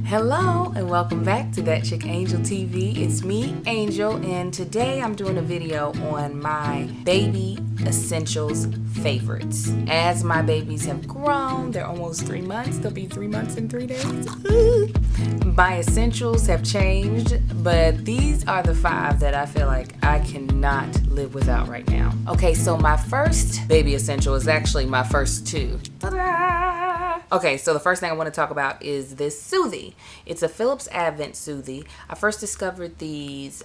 Hello and welcome back to That Chick Angel TV. It's me, Angel, and today I'm doing a video on my baby essentials favorites. As my babies have grown, they're almost 3 months. They'll be 3 months in 3 days. My essentials have changed, but these are the 5 that I feel like I cannot live without right now. Okay, so my first baby essential is actually my first 2. Ta-da! Okay, so the first thing I want to talk about is this Soothie. It's a Phillips Avent Soothie. I first discovered these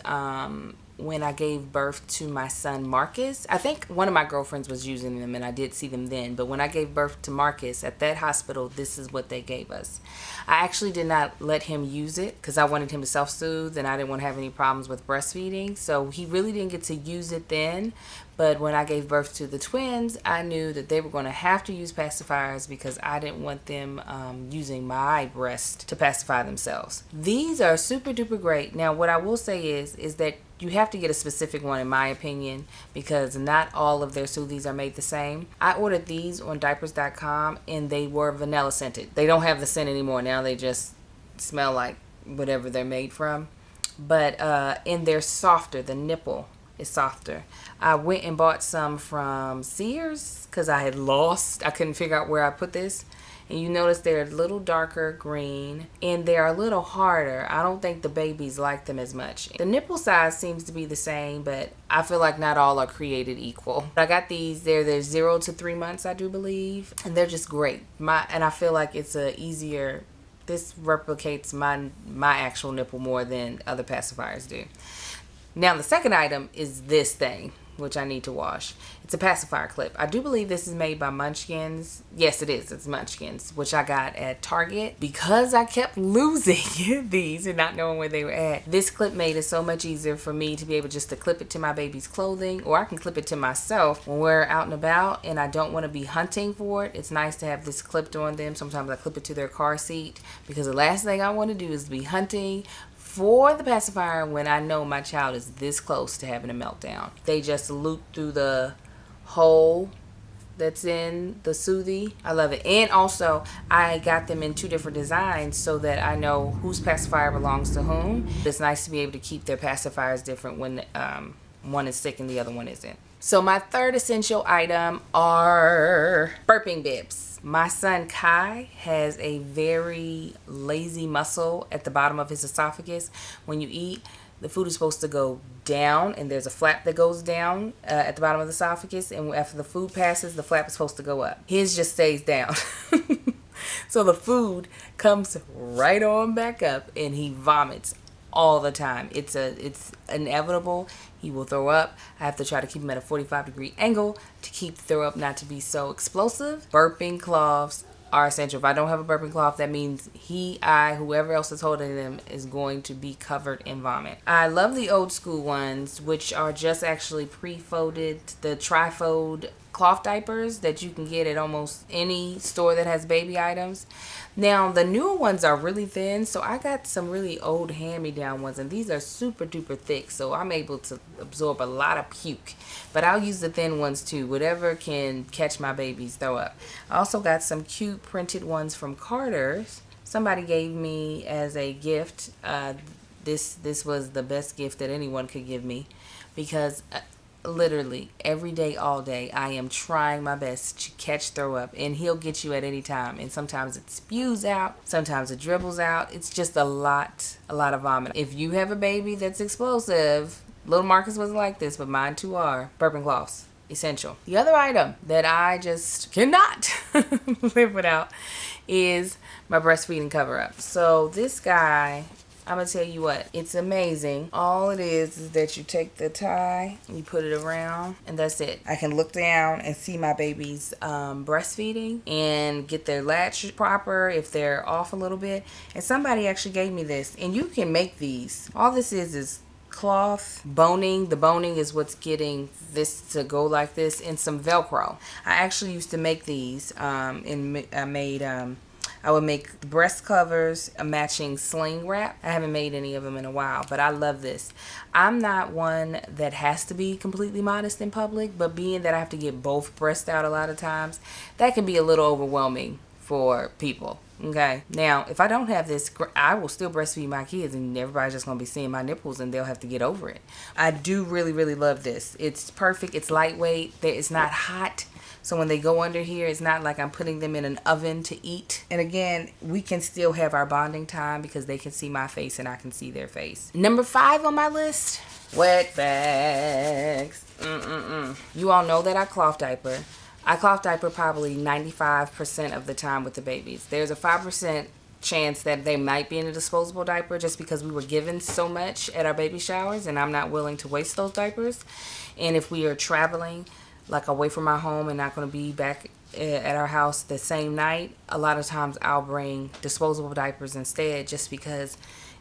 when I gave birth to my son Marcus. I think one of my girlfriends was using them and I did see them then, but when I gave birth to Marcus at that hospital, this is what they gave us. I actually did not let him use it because I wanted him to self-soothe and I didn't want to have any problems with breastfeeding, so he really didn't get to use it then. But when I gave birth to the twins, I knew that they were going to have to use pacifiers because I didn't want them using my breast to pacify themselves. These are super duper great. Now, what I will say is that you have to get a specific one in my opinion because not all of their Soothies are made the same. I ordered these on diapers.com and they were vanilla scented. They don't have the scent anymore. Now they just smell like whatever they're made from. But and they're softer. The nipple is softer. I went and bought some from Sears because I couldn't figure out where I put this. And you notice they're a little darker green and they're a little harder. I don't think the babies like them as much. The nipple size seems to be the same, but I feel like not all are created equal. I got these, they're 0 to 3 months, I do believe, and they're just great. And I feel like it's this replicates my actual nipple more than other pacifiers do. Now the second item is this thing, which I need to wash. It's a pacifier clip. I do believe this is made by Munchkins. Yes, it is. It's Munchkins, which I got at Target because I kept losing these and not knowing where they were at. This clip made it so much easier for me to be able just to clip it to my baby's clothing, or I can clip it to myself when we're out and about and I don't want to be hunting for it. It's nice to have this clipped on them. Sometimes I clip it to their car seat because the last thing I want to do is be hunting for the pacifier when I know my child is this close to having a meltdown. They just loop through the hole that's in the Soothie. I love it. And also I got them in 2 different designs so that I know whose pacifier belongs to whom. It's nice to be able to keep their pacifiers different when one is sick and the other one isn't. So my third essential item are burping bibs. My son Kai has a very lazy muscle at the bottom of his esophagus. When you eat, the food is supposed to go down and there's a flap that goes down at the bottom of the esophagus, and after the food passes, the flap is supposed to go up. His just stays down. So the food comes right on back up and he vomits all the time. It's inevitable. He will throw up. I have to try to keep him at a 45-degree angle to keep the throw up not to be so explosive. Burping cloths are essential. If I don't have a burping cloth, that means whoever else is holding them is going to be covered in vomit. I love the old school ones, which are just actually pre-folded, the trifold cloth diapers that you can get at almost any store that has baby items. Now the newer ones are really thin, so I got some really old hand-me-down ones, and these are super duper thick, so I'm able to absorb a lot of puke. But I'll use the thin ones too, whatever can catch my baby's throw up. I also got some cute printed ones from Carter's. Somebody gave me as a gift. This was the best gift that anyone could give me because literally every day, all day, I am trying my best to catch throw up, and he'll get you at any time. And sometimes it spews out, sometimes it dribbles out. It's just a lot of vomit. If you have a baby that's explosive, little Marcus wasn't like this, but mine too are. Burping cloths, essential. The other item that I just cannot live without is my Breastfeeding Coverup. So this guy, I'm going to tell you what, it's amazing. All it is that you take the tie, you put it around, and that's it. I can look down and see my baby's breastfeeding and get their latch proper if they're off a little bit. And somebody actually gave me this, and you can make these. All this is cloth, boning. The boning is what's getting this to go like this, and some Velcro. I actually used to make these I would make breast covers, a matching sling wrap. I haven't made any of them in a while, but I love this. I'm not one that has to be completely modest in public, but being that I have to get both breasts out a lot of times, that can be a little overwhelming for people. Okay, now if I don't have this, I will still breastfeed my kids, and everybody's just gonna be seeing my nipples, and they'll have to get over it. I do really love this. It's perfect. It's lightweight. It's not hot, so when they go under here, it's not like I'm putting them in an oven to eat. And again, we can still have our bonding time because they can see my face and I can see their face. Number 5 on my list, wet bags. You all know that I cloth diaper. I cloth diaper probably 95% of the time with the babies. There's a 5% chance that they might be in a disposable diaper just because we were given so much at our baby showers, and I'm not willing to waste those diapers. And if we are traveling, like away from our home and not going to be back at our house the same night, a lot of times I'll bring disposable diapers instead, just because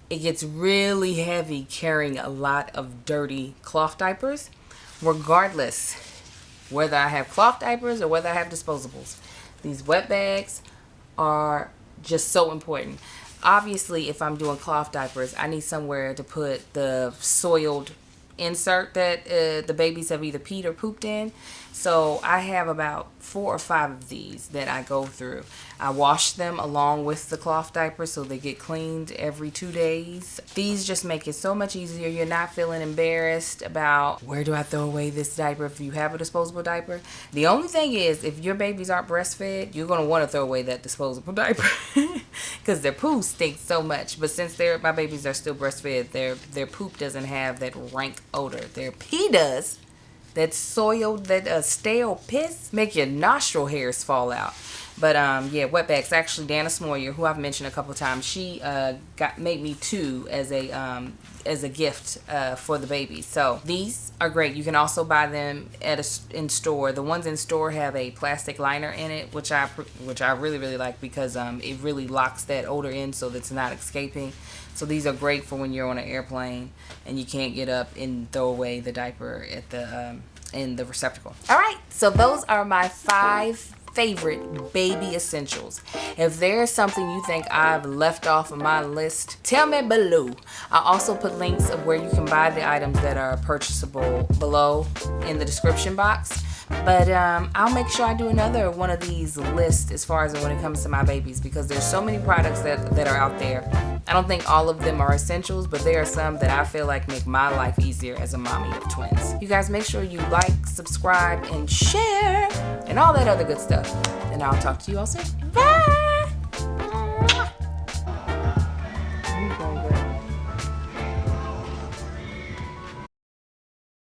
it gets really heavy carrying a lot of dirty cloth diapers, regardless whether I have cloth diapers or whether I have disposables. These wet bags are just so important. Obviously, if I'm doing cloth diapers, I need somewhere to put the soiled insert that the babies have either peed or pooped in. So I have about 4 or 5 of these that I go through. I wash them along with the cloth diapers so they get cleaned every 2 days. These just make it so much easier. You're not feeling embarrassed about where do I throw away this diaper if you have a disposable diaper. The only thing is, if your babies aren't breastfed, you're going to want to throw away that disposable diaper because their poo stinks so much. But since my babies are still breastfed, their poop doesn't have that rank odor. Their pee does. That soiled, that stale piss make your nostril hairs fall out. But yeah, wet bags. Actually, Dana Smoyer, who I've mentioned a couple of times, she made me 2 as a gift for the babies. So these are great. You can also buy them in store. The ones in store have a plastic liner in it, which I really like because it really locks that odor in so that it's not escaping. So these are great for when you're on an airplane and you can't get up and throw away the diaper at the in the receptacle. All right, so those are my 5 favorite baby essentials. If there's something you think I've left off of my list, tell me below. I'll also put links of where you can buy the items that are purchasable below in the description box. But I'll make sure I do another one of these lists as far as when it comes to my babies, because there's so many products that are out there. I don't think all of them are essentials, but there are some that I feel like make my life easier as a mommy of twins. You guys make sure you like, subscribe, and share, and all that other good stuff. And I'll talk to you all soon. Bye!